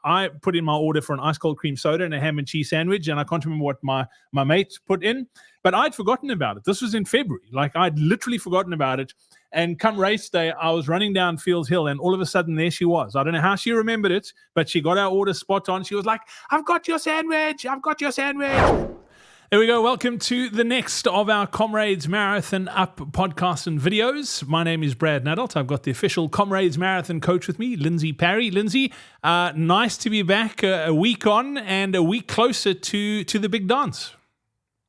I put in my order for an ice cold cream soda and a ham and cheese sandwich, and I can't remember what my mate put in, but I'd forgotten about it. This was in February. Like, I'd literally forgotten about it. And come race day, I was running down Fields Hill, and all of a sudden there she was. I don't know how she remembered it, but she got our order spot on. She was like, I've got your sandwich. I've got your sandwich. There we go. Welcome to the next of our Comrades Marathon Up podcasts and videos. My name is Brad Nadauld. I've got the official Comrades Marathon coach with me, Lindsey Parry. Lindsey, nice to be back a week on and a week closer to the big dance.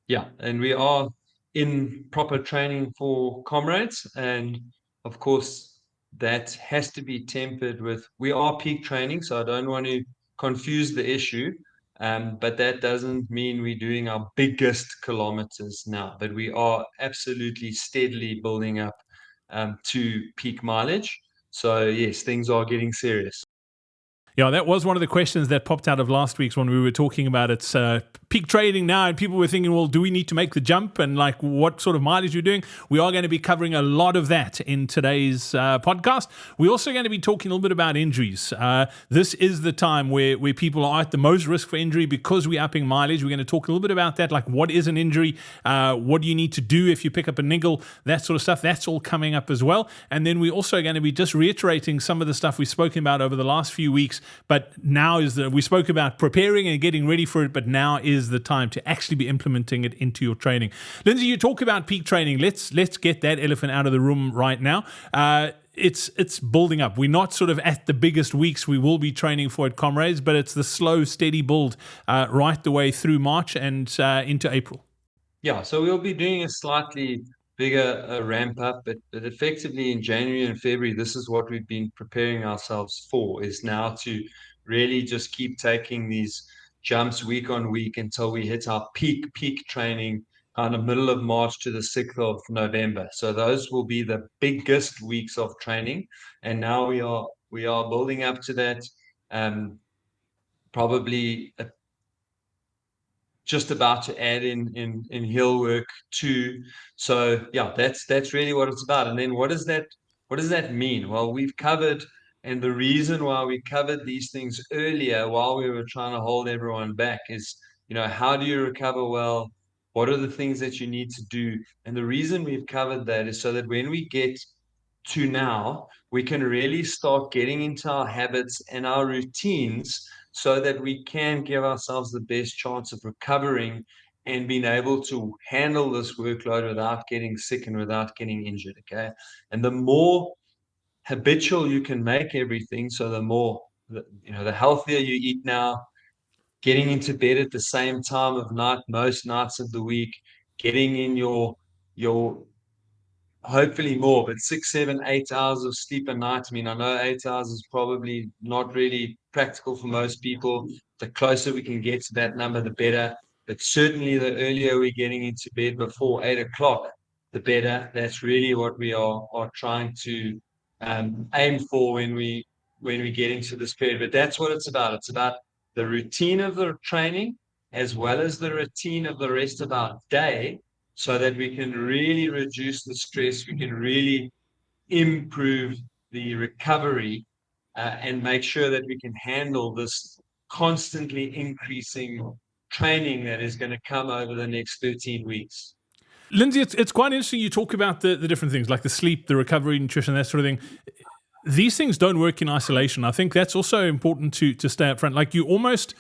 Yeah, and we are in proper training for Comrades. And of course, that has to be tempered with, we are peak training, so I don't want to confuse the issue. But that doesn't mean we're doing our biggest kilometers now, but we are absolutely steadily building up to peak mileage. So yes, things are getting serious. Yeah, that was one of the questions that popped out of last week's when we were talking about its peak trading now, and people were thinking, well, do we need to make the jump, and like what sort of mileage you're doing? We are going to be covering a lot of that in today's podcast. We're also going to be talking a little bit about injuries. This is the time where people are at the most risk for injury because we're upping mileage. We're going to talk a little bit about that, like what is an injury, what do you need to do if you pick up a niggle, that sort of stuff. That's all coming up as well. And then we're also going to be just reiterating some of the stuff we've spoken about over the last few weeks. But now we spoke about preparing and getting ready for it, but now is the time to actually be implementing it into your training. Lindsey, you talk about peak training. Let's get that elephant out of the room right now. It's building up. We're not sort of at the biggest weeks we will be training for at Comrades, but it's the slow, steady build right the way through March and into April. Yeah, so we'll be doing a slightly bigger ramp up, but effectively in January and February, this is what we've been preparing ourselves for, is now to really just keep taking these jumps week on week until we hit our peak training kind of middle of March to the 6th of November. So those will be the biggest weeks of training. And now we are building up to that, probably just about to add in hill work too. So yeah, that's really what it's about. And then what does that mean? Well, we've covered, and the reason why we covered these things earlier while we were trying to hold everyone back is, how do you recover well? What are the things that you need to do? And the reason we've covered that is so that when we get to now, we can really start getting into our habits and our routines so that we can give ourselves the best chance of recovering and being able to handle this workload without getting sick and without getting injured. Okay. And the more habitual you can make everything, so the more, the healthier you eat now, getting into bed at the same time of night, most nights of the week, getting in your hopefully more, but 6, 7, 8 hours of sleep a night. I mean, I know 8 hours is probably not really practical for most people. The closer we can get to that number, the better. But certainly the earlier we're getting into bed before 8 o'clock, the better. That's really what we are trying to aim for when we get into this period. But that's what it's about. It's about the routine of the training as well as the routine of the rest of our day, so that we can really reduce the stress, we can really improve the recovery, and make sure that we can handle this constantly increasing training that is going to come over the next 13 weeks. Lindsey, it's quite interesting you talk about the different things like the sleep, the recovery, nutrition, that sort of thing. These things don't work in isolation. I think that's also important to stay up front. Like you almost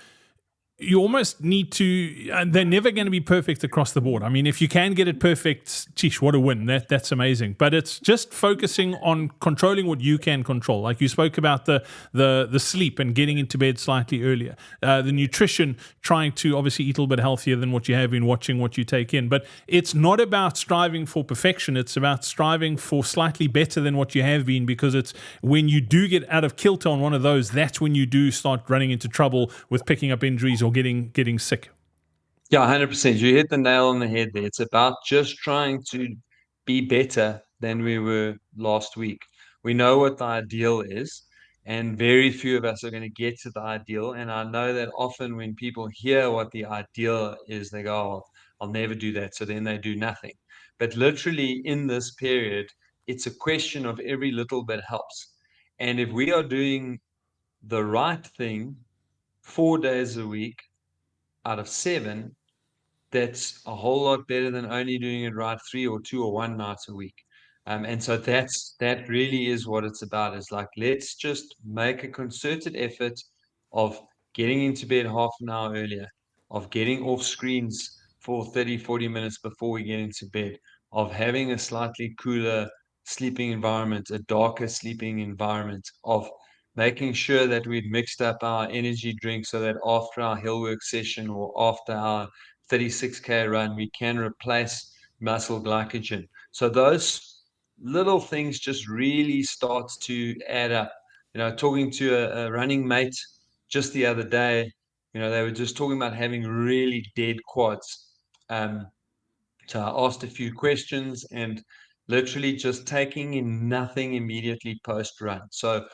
need to, and they're never going to be perfect across the board. I mean, if you can get it perfect, geez, what a win. That's amazing. But it's just focusing on controlling what you can control. Like you spoke about the sleep and getting into bed slightly earlier. The nutrition, trying to obviously eat a little bit healthier than what you have been, watching what you take in. But it's not about striving for perfection. It's about striving for slightly better than what you have been, because it's when you do get out of kilter on one of those, that's when you do start running into trouble with picking up injuries or getting sick. Yeah, 100%. You hit the nail on the head there. It's about just trying to be better than we were last week. We know what the ideal is, and very few of us are going to get to the ideal. And I know that often when people hear what the ideal is, they go, oh, I'll never do that. So then they do nothing. But literally in this period, it's a question of every little bit helps. And if we are doing the right thing 4 days a week out of 7, that's a whole lot better than only doing it right 3 or 2 or 1 night a week. And so that really is what it's about. Is like, let's just make a concerted effort of getting into bed half an hour earlier, of getting off screens for 30, 40 minutes before we get into bed, of having a slightly cooler sleeping environment, a darker sleeping environment, of making sure that we'd mixed up our energy drink so that after our hill work session or after our 36K run, we can replace muscle glycogen. So those little things just really starts to add up. Talking to a running mate just the other day, they were just talking about having really dead quads. So I asked a few questions and literally just taking in nothing immediately post run. So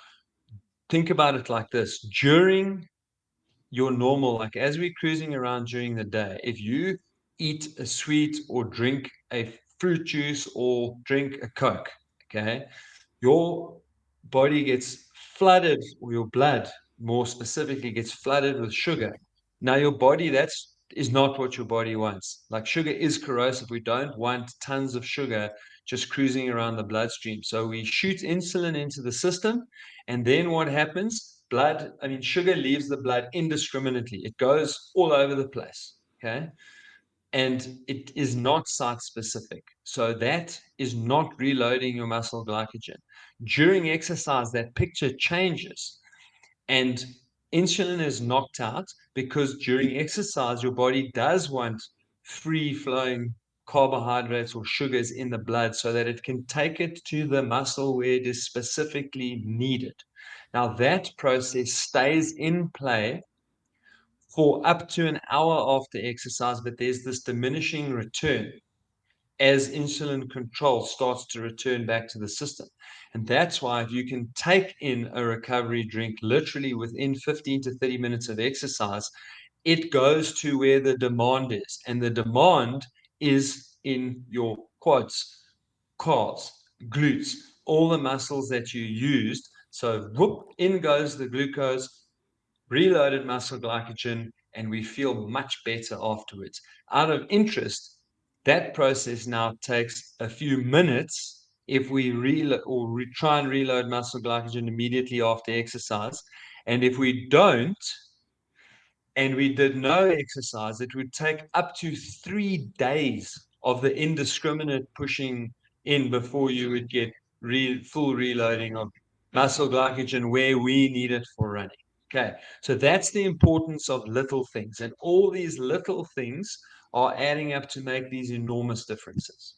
think about it like this: during your normal, like as we're cruising around during the day, if you eat a sweet or drink a fruit juice or drink a Coke, okay, your body gets flooded, or your blood more specifically gets flooded with sugar. Now your body, is not what your body wants. Like, sugar is corrosive. We don't want tons of sugar just cruising around the bloodstream. So we shoot insulin into the system, and then what happens? Sugar leaves the blood indiscriminately. It goes all over the place. Okay. And it is not site specific. So that is not reloading your muscle glycogen. During exercise, that picture changes, and insulin is knocked out because during exercise, your body does want free flowing carbohydrates or sugars in the blood so that it can take it to the muscle where it is specifically needed. Now, that process stays in play for up to an hour after exercise, but there's this diminishing return as insulin control starts to return back to the system. And that's why if you can take in a recovery drink literally within 15 to 30 minutes of exercise, it goes to where the demand is. And the demand is in your quads, calves, glutes, all the muscles that you used. So whoop, in goes the glucose, reloaded muscle glycogen, and we feel much better afterwards. Out of interest, that process now takes a few minutes if we try and reload muscle glycogen immediately after exercise. And if we don't, and we did no exercise, it would take up to 3 days of the indiscriminate pushing in before you would get full reloading of muscle glycogen where we need it for running. Okay, so that's the importance of little things, and all these little things are adding up to make these enormous differences.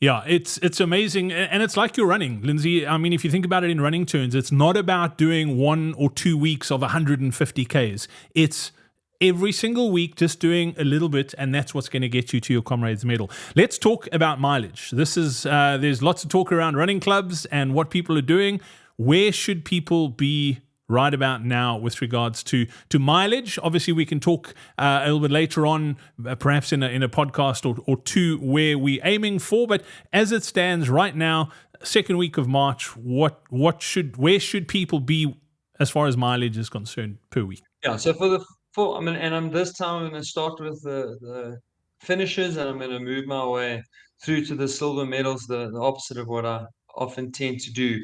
Yeah, it's amazing, and it's like you're running, Lindsey. I mean, if you think about it in running terms, it's not about doing 1 or 2 weeks of 150 Ks. It's every single week just doing a little bit, and that's what's going to get you to your Comrades medal. Let's talk about mileage. This is there's lots of talk around running clubs and what people are doing. Where should people be right about now with regards to mileage? Obviously, we can talk a little bit later on, perhaps in a podcast or two, where we're aiming for. But as it stands right now, second week of March, where should people be as far as mileage is concerned per week? Yeah. So this time I'm going to start with the finishes, and I'm going to move my way through to the silver medals, the opposite of what I often tend to do.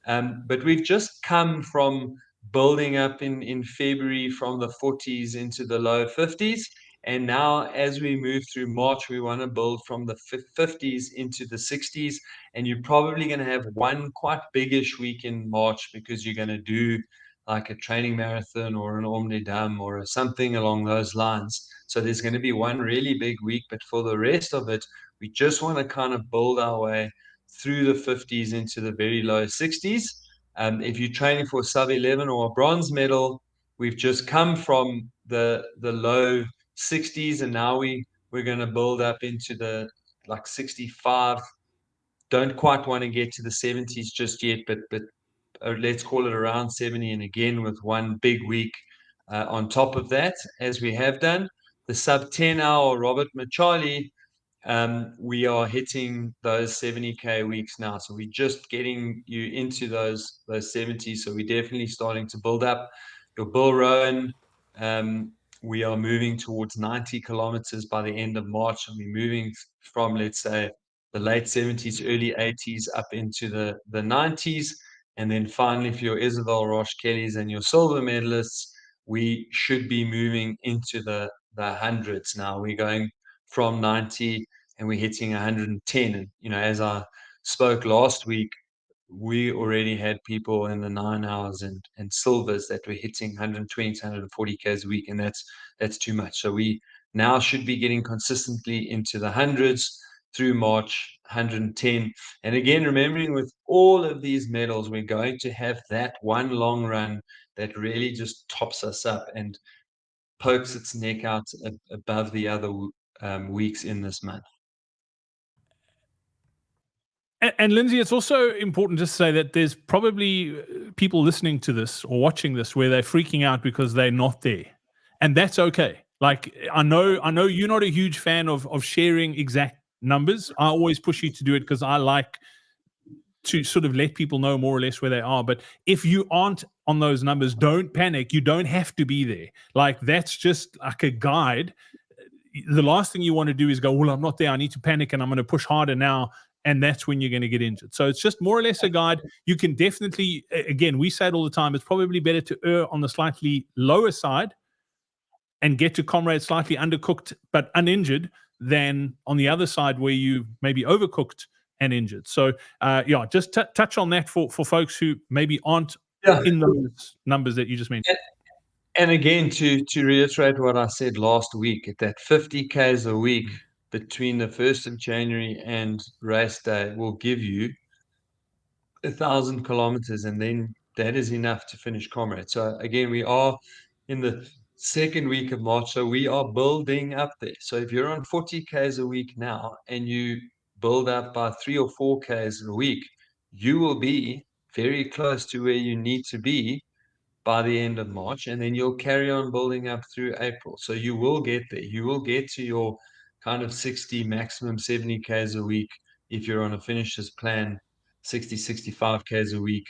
But we've just come from building up in February from the 40s into the low 50s. And now, as we move through March, we want to build from the 50s into the 60s. And you're probably going to have one quite biggish week in March because you're going to do like a training marathon or an Omnidam or something along those lines. So there's going to be one really big week, but for the rest of it, we just want to kind of build our way through the 50s into the very low 60s. If you're training for a sub 11 or a bronze medal, we've just come from the low 60s, and now we're going to build up into the like 65. Don't quite want to get to the 70s just yet, but let's call it around 70, and again with one big week on top of that, as we have done. The sub 10 hour Robert Machali, we are hitting those 70K weeks now. So we're just getting you into those 70s. So we're definitely starting to build up. your Bill Rowan. We are moving towards 90 kilometers by the end of March, and we're moving from, let's say, the late 70s, early 80s up into the 90s. And then finally, for your Isabel Roche Kellys and your silver medalists, we should be moving into the hundreds now. We're going from 90 and we're hitting 110. And, as I spoke last week, we already had people in the 9 hours and silvers that were hitting 120 to 140 Ks a week, and that's too much. So we now should be getting consistently into the hundreds through March, 110. And again, remembering with all of these medals, we're going to have that one long run that really just tops us up and pokes its neck out above the other weeks in this month. And Lindsey, it's also important to say that there's probably people listening to this or watching this where they're freaking out because they're not there, and that's okay. Like I know you're not a huge fan of sharing exact numbers. I always push you to do it because I like to sort of let people know more or less where they are. But if you aren't on those numbers, don't panic. You don't have to be there. Like that's just like a guide. The last thing you want to do is go, well, I'm not there. I need to panic and I'm going to push harder now. And that's when you're going to get injured. So it's just more or less a guide. You can definitely, again, we say it all the time, it's probably better to err on the slightly lower side and get to Comrades slightly undercooked but uninjured than on the other side where you maybe overcooked and injured. So, just touch on that for folks who maybe aren't in those numbers that you just mentioned. And again, to reiterate what I said last week, at that 50 Ks a week between the 1st of January and race day will give you 1,000 kilometers, and then that is enough to finish Comrades. So again, we are in the second week of March, so we are building up there. So if you're on 40 Ks a week now and you build up by 3 or 4 Ks a week, you will be very close to where you need to be by the end of March, and then you'll carry on building up through April. So you will get there. You will get to your kind of 60, maximum 70 Ks a week if you're on a finisher's plan, 60, 65 Ks a week.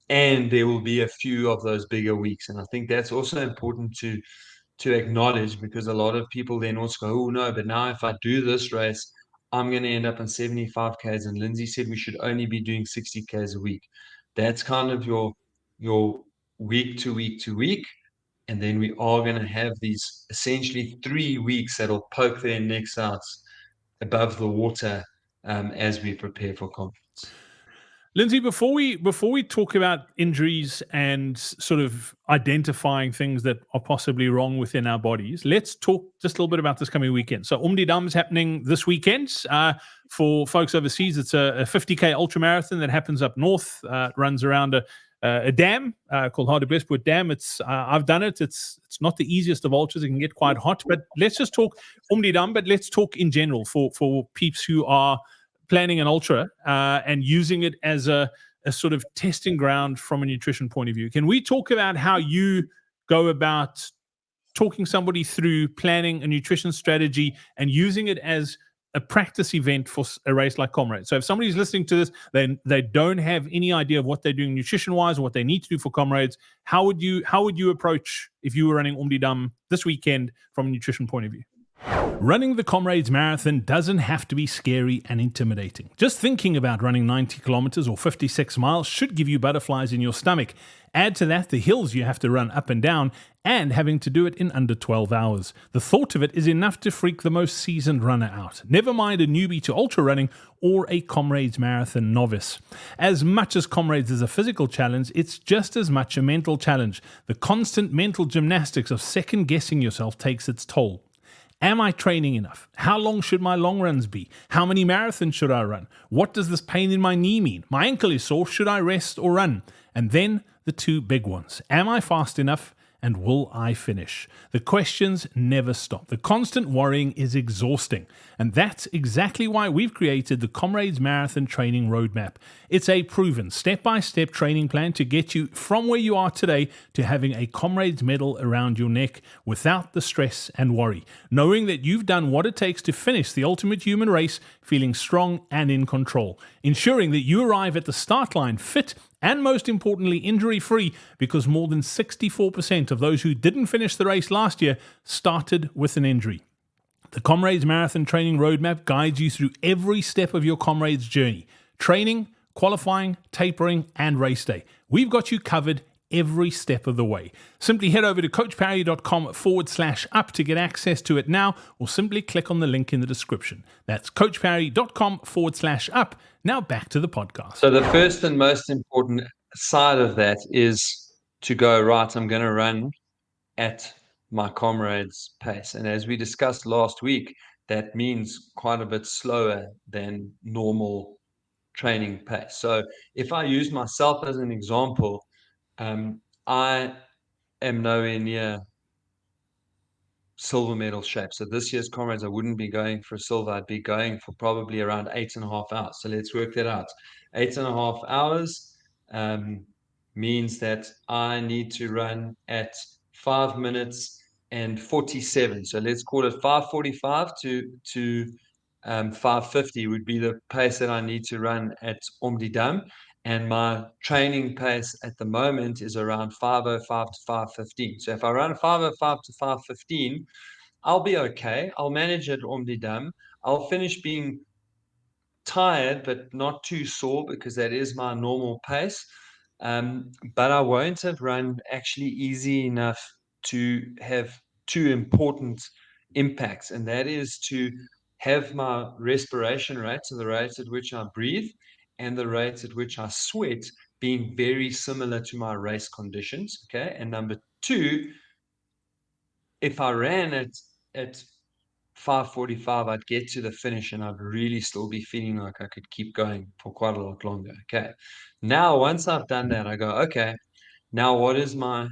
And there will be a few of those bigger weeks. And I think that's also important to acknowledge, because a lot of people then also go, oh no, but now if I do this race, I'm going to end up on 75 Ks. And Lindsey said we should only be doing 60 Ks a week. That's kind of your week to week to week. And then we are going to have these essentially 3 weeks that'll poke their necks out above the water as we prepare for conference. Lindsey, before we talk about injuries and sort of identifying things that are possibly wrong within our bodies, let's talk just a little bit about this coming weekend. So Dam is happening this weekend. For folks overseas, it's a 50K ultra marathon that happens up north. Runs around a dam called Hartbeespoort Dam. I've done it. It's not the easiest of ultras. It can get quite hot. But let's just talk Dam, but let's talk in general for peeps who are planning an ultra and using it as a sort of testing ground from a nutrition point of view. Can we talk about how you go about talking somebody through planning a nutrition strategy and using it as a practice event for a race like Comrades? So if somebody's listening to this, then they don't have any idea of what they're doing nutrition-wise or what they need to do for Comrades, how would you approach if you were running Dam this weekend from a nutrition point of view? Running the Comrades Marathon doesn't have to be scary and intimidating. Just thinking about running 90 kilometers or 56 miles should give you butterflies in your stomach. Add to that the hills you have to run up and down and having to do it in under 12 hours. The thought of it is enough to freak the most seasoned runner out. Never mind a newbie to ultra running or a Comrades Marathon novice. As much as Comrades is a physical challenge, it's just as much a mental challenge. The constant mental gymnastics of second guessing yourself takes its toll. Am I training enough? How long should my long runs be? How many marathons should I run? What does this pain in my knee mean? My ankle is sore. Should I rest or run? And then the two big ones. Am I fast enough? And will I finish? The questions never stop. The constant worrying is exhausting. And that's exactly why we've created the Comrades Marathon Training Roadmap. It's a proven step-by-step training plan to get you from where you are today to having a Comrades medal around your neck without the stress and worry, knowing that you've done what it takes to finish the ultimate human race feeling strong and in control, ensuring that you arrive at the start line fit and most importantly, injury-free, because more than 64% of those who didn't finish the race last year started with an injury. The Comrades Marathon Training Roadmap guides you through every step of your Comrades journey: training, qualifying, tapering, and race day. We've got you covered every step of the way. Simply head over to coachparry.com/up to get access to it now, or simply click on the link in the description. That's coachparry.com/up. Now back to the podcast. So the first and most important side of that is to go, right, I'm going to run at my Comrades pace. And as we discussed last week, that means quite a bit slower than normal training pace. So if I use myself as an example, I am nowhere near silver medal shape. So this year's Comrades, I wouldn't be going for a silver. I'd be going for probably around 8.5 hours. So let's work that out. 8.5 hours means that I need to run at 5 minutes and 47. So let's call it 5:45 to 5:50 would be the pace that I need to run at Dam. And my training pace at the moment is around 5:05 to 5:15. So if I run 5:05 to 5:15, I'll be okay. I'll manage at Dam. I'll finish being tired, but not too sore, because that is my normal pace. But I won't have run actually easy enough to have two important impacts, and that is to have my respiration rate, so the rate at which I breathe and the rate at which I sweat, being very similar to my race conditions. Okay. And number two, if I ran at 5:45, I'd get to the finish and I'd really still be feeling like I could keep going for quite a lot longer. Okay. Now, once I've done that, I go, okay, now what is my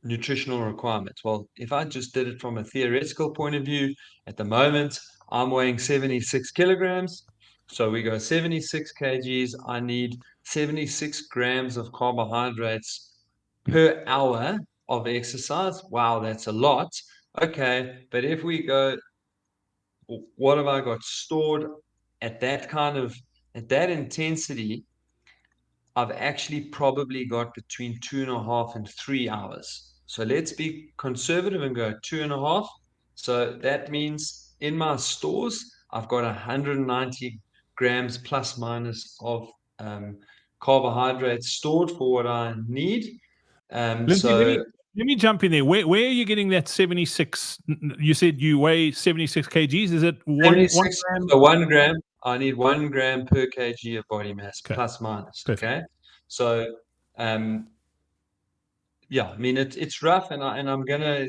nutritional requirements? Well, if I just did it from a theoretical point of view, at the moment, I'm weighing 76 kilograms. So we go 76 kgs. I need 76 grams of carbohydrates per hour of exercise. Wow, that's a lot. Okay, but if we go, what have I got stored at that intensity? I've actually probably got between 2.5 and 3 hours. So let's be conservative and go 2.5. So that means in my stores, I've got 190 grams plus minus of carbohydrates stored for what I need. Lindsey, let me jump in there. Where are you getting that 76? You said you weigh 76 kgs. Is it one gram? So 1 gram, I need 1 gram per kg of body mass, Okay. plus minus. Perfect. Okay. So yeah, I mean it's rough, and I'm gonna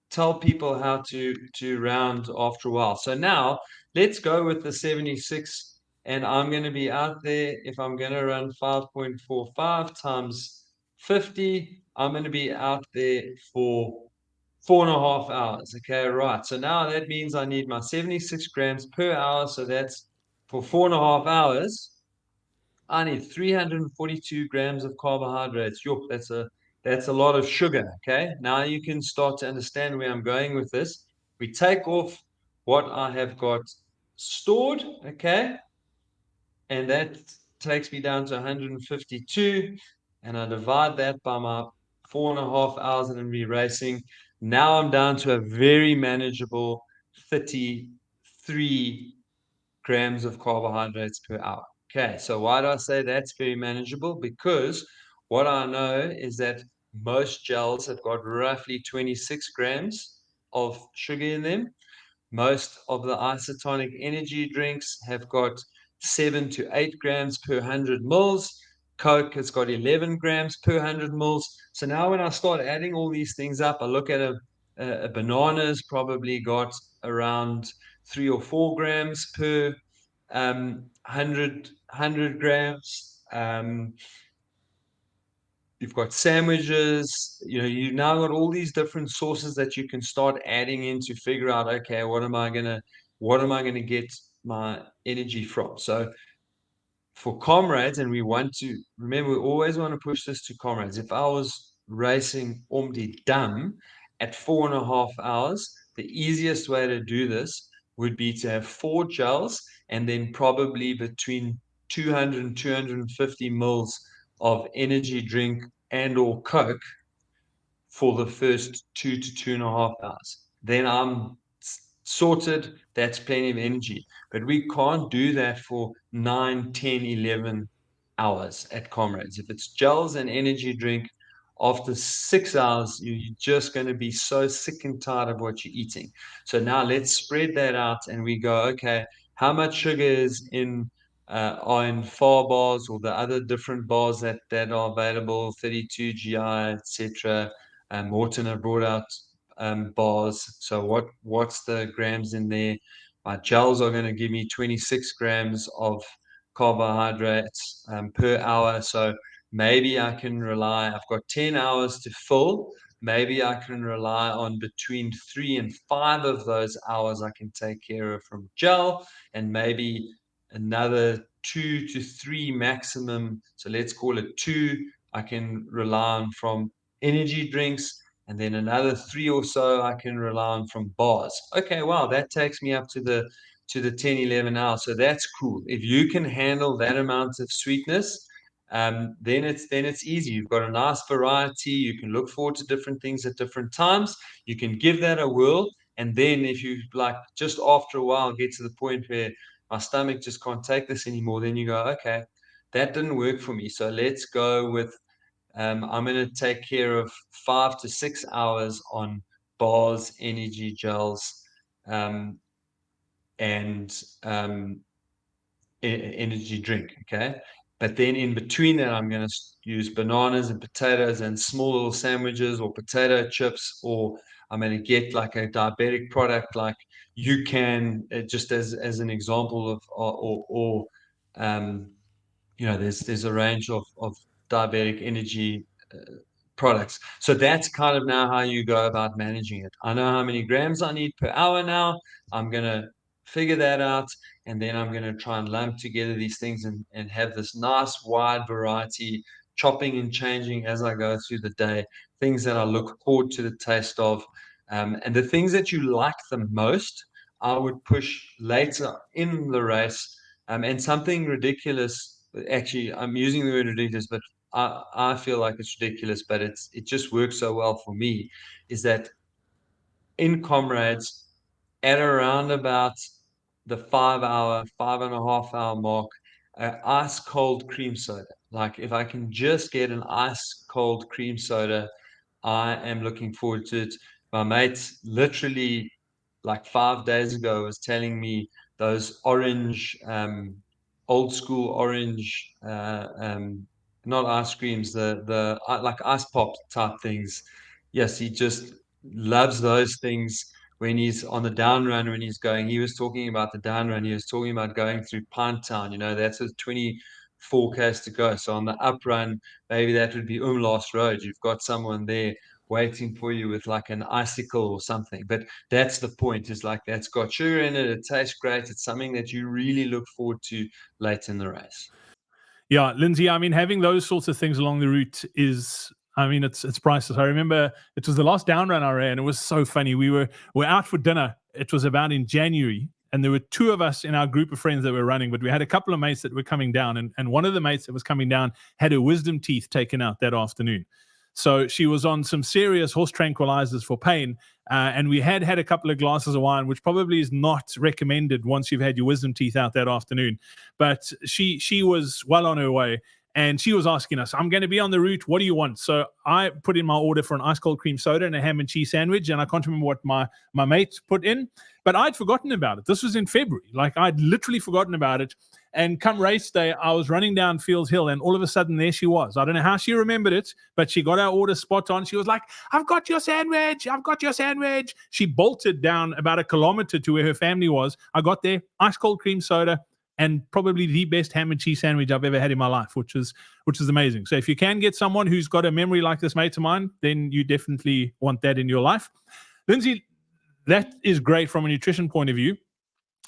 tell people how to round after a while. So now let's go with the 76, and I'm going to be out there. If I'm going to run 5.45 times 50, I'm going to be out there for 4.5 hours. Okay, right. So now that means I need my 76 grams per hour. So that's for 4.5 hours. I need 342 grams of carbohydrates. Yup, that's a lot of sugar. Okay. Now you can start to understand where I'm going with this. We take off what I have got stored. Okay. And that takes me down to 152. And I divide that by my 4.5 hours and be racing. Now I'm down to a very manageable 33 grams of carbohydrates per hour. Okay, so why do I say that's very manageable? Because what I know is that most gels have got roughly 26 grams of sugar in them. Most of the isotonic energy drinks have got 7 to 8 grams per 100 mils. Coke has got 11 grams per 100 mils. So now when I start adding all these things up, I look at a banana's probably got around 3 or 4 grams per 100 grams. You've got sandwiches, you've now got all these different sources that you can start adding in to figure out, okay, what am I gonna get my energy from? So for Comrades, and we want to remember, we always want to push this to Comrades. If I was racing Dam at 4.5 hours, the easiest way to do this would be to have 4 gels and then probably between 200 and 250 mils of energy drink and or Coke for the first 2 to 2.5 hours. Then I'm sorted. That's plenty of energy. But we can't do that for 9, 10, 11 hours at Comrades. If it's gels and energy drink, after 6 hours, you're just going to be so sick and tired of what you're eating. So now let's spread that out and we go, okay, how much sugar is are in far bars or the other different bars that are available, 32 GI, etc. Morton have brought out bars. So what's the grams in there? My gels are going to give me 26 grams of carbohydrates per hour. So maybe I can rely, I've got 10 hours to fill. Maybe I can rely on between 3 and 5 of those hours I can take care of from gel, and maybe another 2 to 3 maximum. So let's call it 2. I can rely on from energy drinks, and then another 3 or so I can rely on from bars. Okay, wow, that takes me up to the 10, 11 hours. So that's cool. If you can handle that amount of sweetness, then it's easy. You've got a nice variety. You can look forward to different things at different times. You can give that a whirl. And then if you like just after a while get to the point where my stomach just can't take this anymore, then you go, okay, that didn't work for me. So let's go with I'm going to take care of 5 to 6 hours on bars, energy gels, and energy drink. Okay. But then in between that, I'm going to use bananas and potatoes and small little sandwiches or potato chips, or I'm going to get like a diabetic product like you can, just as an example of, there's a range of diabetic energy products. So that's kind of now how you go about managing it. I know how many grams I need per hour now. I'm going to figure that out. And then I'm going to try and lump together these things and have this nice wide variety, chopping and changing as I go through the day, things that I look forward to the taste of. And the things that you like the most, I would push later in the race. And something ridiculous, actually, I'm using the word ridiculous, but I feel like it's ridiculous, but it just works so well for me, is that in Comrades, at around about the 5 hour, 5.5 hour mark, ice cold cream soda. Like if I can just get an ice cold cream soda, I am looking forward to it. My mate literally like 5 days ago was telling me those orange, old school orange, not ice creams, the like ice pop type things. Yes, he just loves those things when he's on the down run, when he's going. He was talking about the down run. He was talking about going through Pine Town. That's a 24 k's to go. So on the up run, maybe that would be Umlaas Road. You've got someone there waiting for you with like an icicle or something. But that's the point, is like that's got sugar in it. It tastes great. It's something that you really look forward to late in the race. Yeah, Lindsey, I mean, having those sorts of things along the route is, I mean, it's priceless. I remember it was the last down run I ran. It was so funny. We're out for dinner. It was about in January, and there were 2 of us in our group of friends that were running, but we had a couple of mates that were coming down, and one of the mates that was coming down had her wisdom teeth taken out that afternoon. So she was on some serious horse tranquilizers for pain. And we had a couple of glasses of wine, which probably is not recommended once you've had your wisdom teeth out that afternoon. But she was well on her way. And she was asking us, I'm going to be on the route. What do you want? So I put in my order for an ice cold cream soda and a ham and cheese sandwich. And I can't remember what my mate put in, but I'd forgotten about it. This was in February. Like I'd literally forgotten about it. And come race day, I was running down Fields Hill, and all of a sudden there she was. I don't know how she remembered it, but she got our order spot on. She was like, I've got your sandwich. I've got your sandwich. She bolted down about 1 kilometer to where her family was. I got there, ice cold cream soda, and probably the best ham and cheese sandwich I've ever had in my life, which is amazing. So if you can get someone who's got a memory like this mate of mine, then you definitely want that in your life. Lindsey, that is great from a nutrition point of view.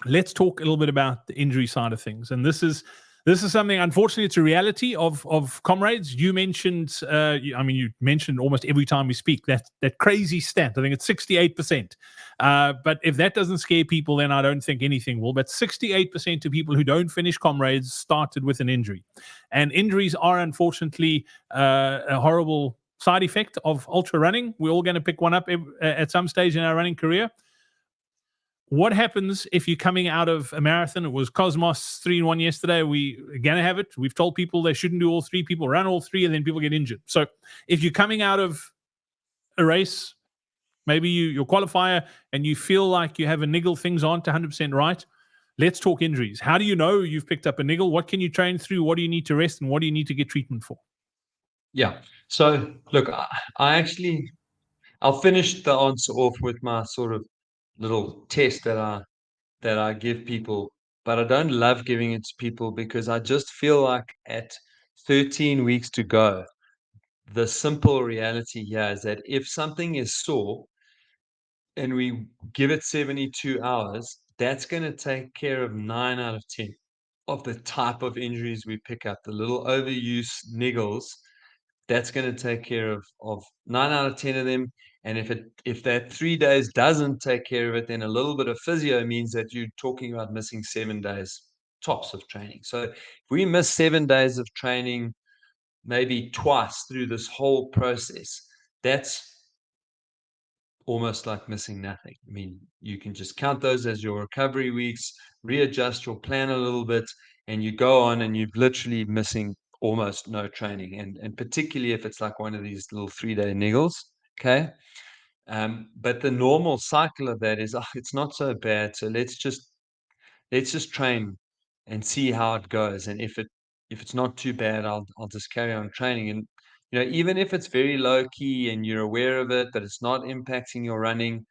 Let's talk a little bit about the injury side of things. And this is This is something, unfortunately, it's a reality of Comrades. You mentioned, you mentioned almost every time we speak that crazy stat. I think it's 68%. But if that doesn't scare people, then I don't think anything will. But 68% of people who don't finish Comrades started with an injury. And injuries are, unfortunately, a horrible side effect of ultra running. We're all going to pick one up at some stage in our running career. What happens if you're coming out of a marathon? It was Cosmos 3-in-1 yesterday. We're going to have it. We've told people they shouldn't do all three. People run all three, and then people get injured. So if you're coming out of a race, maybe your qualifier, and you feel like you have a niggle, things aren't 100% right, let's talk injuries. How do you know you've picked up a niggle? What can you train through? What do you need to rest? And what do you need to get treatment for? Yeah. So look, I'll finish the answer off with my sort of little test that I give people, but I don't love giving it to people because I just feel like at 13 weeks to go, the simple reality here is that if something is sore and we give it 72 hours, that's going to take care of 9 out of 10 of the type of injuries we pick up, the little overuse niggles. That's going to take care of 9 out of 10 of them. And if that 3 days doesn't take care of it, then a little bit of physio means that you're talking about missing 7 days tops of training. So if we miss 7 days of training, maybe twice through this whole process, that's almost like missing nothing. I mean, you can just count those as your recovery weeks, readjust your plan a little bit, and you go on and you're literally missing almost no training. And particularly if it's like one of these little 3-day niggles, okay? But the normal cycle of that is, it's not so bad. So let's just train and see how it goes. And if it's not too bad, I'll just carry on training. And even if it's very low key and you're aware of it, but it's not impacting your running,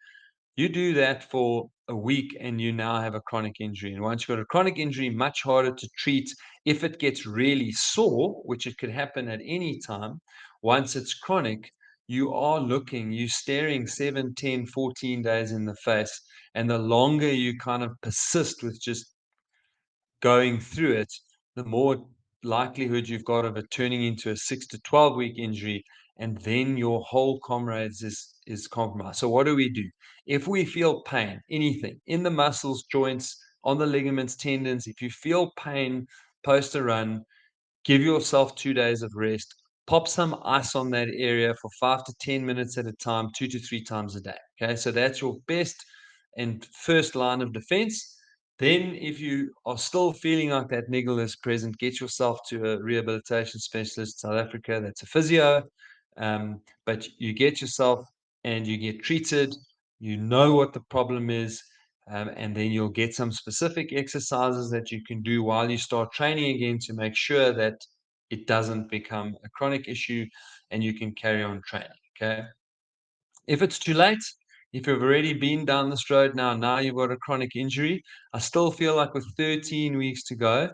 you do that for a week and you now have a chronic injury. And once you've got a chronic injury, much harder to treat. If it gets really sore, which it could happen at any time, once it's chronic, you're staring 7, 10, 14 days in the face. And the longer you kind of persist with just going through it, the more likelihood you've got of it turning into a 6 to 12 week injury, and then your whole Comrades is compromised. So what do we do? If we feel pain, anything in the muscles, joints, on the ligaments, tendons, if you feel pain post a run, give yourself 2 days of rest. Pop some ice on that area for 5 to 10 minutes at a time, 2 to 3 times a day. Okay, so that's your best and first line of defense. Then, if you are still feeling like that niggle is present, get yourself to a rehabilitation specialist, South Africa, that's a physio. But you get yourself and you get treated, you know what the problem is, and then you'll get some specific exercises that you can do while you start training again to make sure that it doesn't become a chronic issue and you can carry on training. Okay. If it's too late, if you've already been down this road now you've got a chronic injury, I still feel like with 13 weeks to go,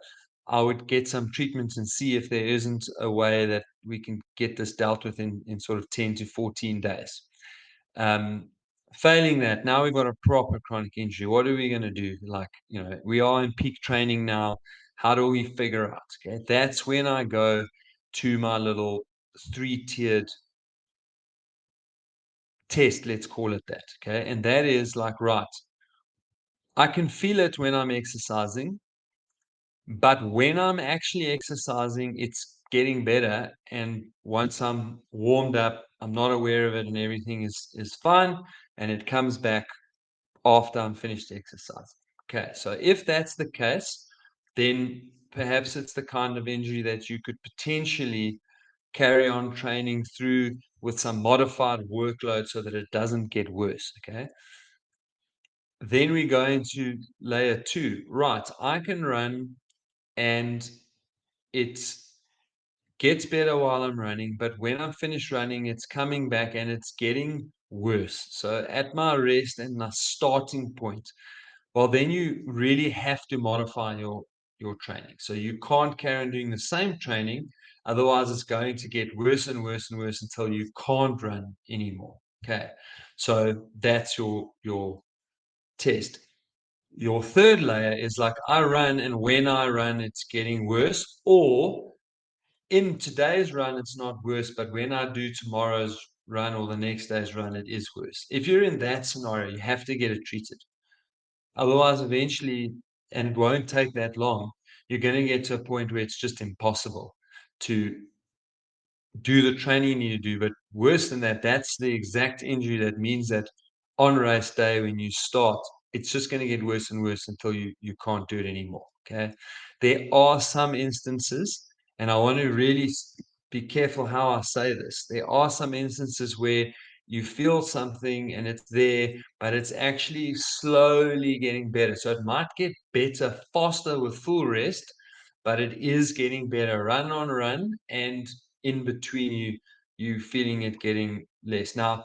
I would get some treatment and see if there isn't a way that we can get this dealt with in sort of 10 to 14 days. Failing that, now we've got a proper chronic injury. What are we going to do? Like, we are in peak training now. How do we figure out? Okay, that's when I go to my little 3-tiered test, let's call it that. Okay, and that is like, right, I can feel it when I'm exercising, but when I'm actually exercising, it's getting better. And once I'm warmed up, I'm not aware of it, and everything is fine, and it comes back after I'm finished exercise. Okay, so if that's the case, then perhaps it's the kind of injury that you could potentially carry on training through with some modified workload so that it doesn't get worse. Okay. Then we go into layer 2. Right, I can run and it gets better while I'm running, but when I'm finished running, it's coming back and it's getting worse. So at my rest and my starting point, well, then you really have to modify your training. So you can't carry on doing the same training, otherwise it's going to get worse and worse and worse until you can't run anymore. Okay, so that's your test. your third layer is like, I run, and when I run, it's getting worse. Or in today's run, it's not worse, but when I do tomorrow's run or the next day's run, it is worse. If you're in that scenario, you have to get it treated. Otherwise, eventually, and it won't take that long, you're going to get to a point where it's just impossible to do the training you need to do. But worse than that, that's the exact injury that means that on race day, when you start, it's just going to get worse and worse until you can't do it anymore. Okay. There are some instances, and I want to really be careful how I say this. There are some instances where you feel something and it's there, but it's actually slowly getting better. So it might get better faster with full rest, but it is getting better run on run, and in between you feeling it getting less. Now,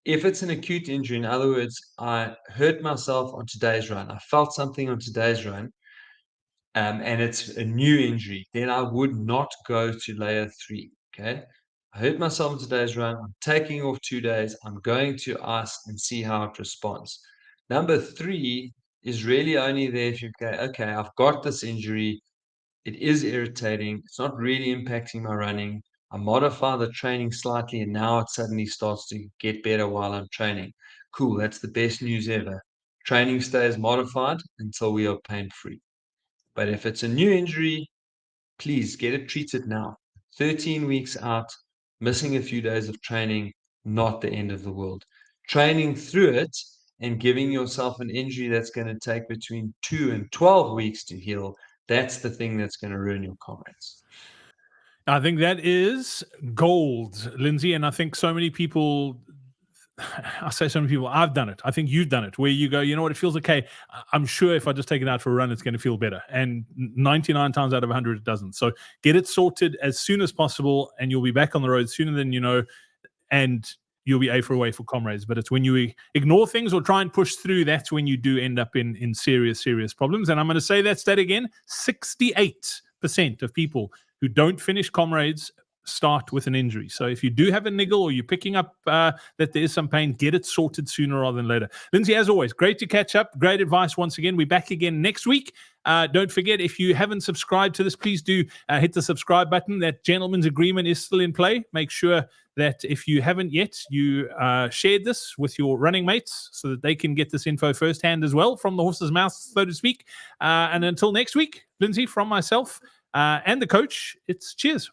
if it's an acute injury, in other words, I hurt myself on today's run, I felt something on today's run, and it's a new injury, then I would not go to layer 3. Okay. I hurt myself on today's run. I'm taking off 2 days. I'm going to ice and see how it responds. Number 3 is really only there if you go, okay, I've got this injury. It is irritating. It's not really impacting my running. I modify the training slightly, and now it suddenly starts to get better while I'm training. Cool. That's the best news ever. Training stays modified until we are pain free. But if it's a new injury, please get it treated now. 13 weeks out, missing a few days of training, not the end of the world. Training through it and giving yourself an injury that's going to take between 2 and 12 weeks to heal, that's the thing that's going to ruin your comrades. I think that is gold, Lindsey. And I think so many people, I say so many people, I've done it. I think you've done it, where you go, you know what, it feels okay. I'm sure if I just take it out for a run, it's going to feel better. And 99 times out of 100, it doesn't. So get it sorted as soon as possible, and you'll be back on the road sooner than you know. And you'll be A for away for comrades. But it's when you ignore things or try and push through, that's when you do end up in serious problems. And I'm going to say that stat again: 68% of people who don't finish comrades start with an injury. So if you do have a niggle or you're picking up that there is some pain, get it sorted sooner rather than later. Lindsey, as always, great to catch up. Great advice once again. We're back again next week. Don't forget, if you haven't subscribed to this, please do hit the subscribe button. That gentleman's agreement is still in play. Make sure that if you haven't yet, you shared this with your running mates so that they can get this info firsthand as well, from the horse's mouth, so to speak. And until next week, Lindsey, from myself and the coach, it's cheers.